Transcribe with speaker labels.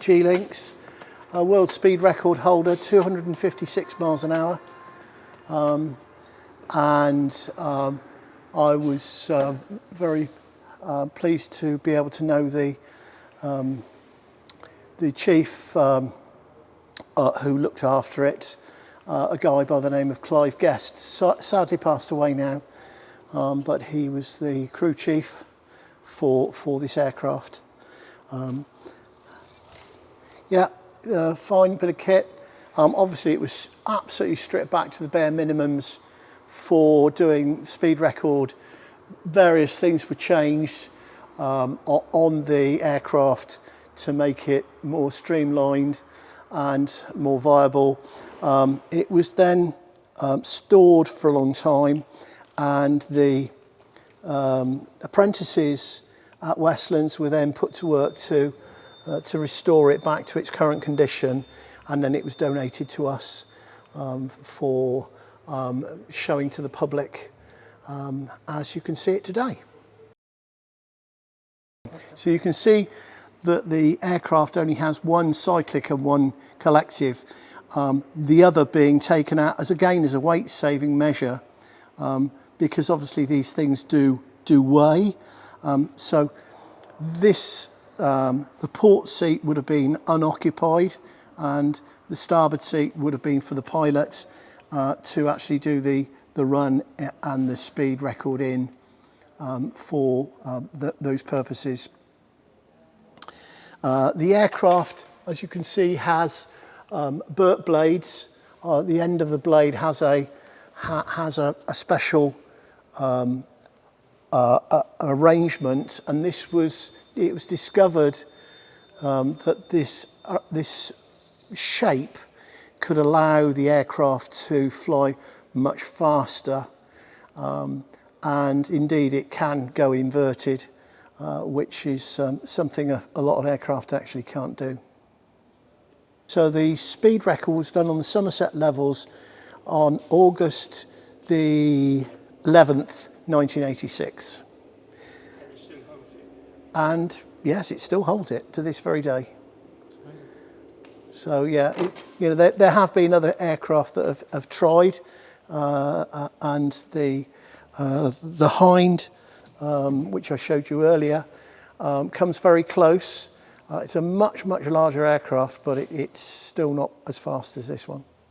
Speaker 1: G-Lynx, a world speed record holder, 256 miles an hour. I was very pleased to be able to know the chief who looked after it, a guy by the name of Clive Guest, sadly passed away now, but he was the crew chief for this aircraft. Fine bit of kit. Obviously it was absolutely stripped back to the bare minimums for doing speed record. Various things were changed on the aircraft to make it more streamlined and more viable. It was then stored for a long time, and the apprentices at Westlands were then put to work to restore it back to its current condition, and then it was donated to us for showing to the public as you can see it today. So you can see that the aircraft only has one cyclic and one collective, the other being taken out as a weight saving measure, because obviously these things do weigh. So this the port seat would have been unoccupied, and the starboard seat would have been for the pilot to actually do the run and the speed record in for those purposes. The aircraft, as you can see, has BERP blades. The end of the blade has a special arrangement, and it was discovered that this shape could allow the aircraft to fly much faster, and indeed it can go inverted, which is something a lot of aircraft actually can't do. So the speed record was done on the Somerset Levels on August the 11th, 1986. And yes, it still holds it to this very day. So yeah, there have been other aircraft that have tried, and the Hind, which I showed you earlier, comes very close. It's a much larger aircraft, but it's still not as fast as this one.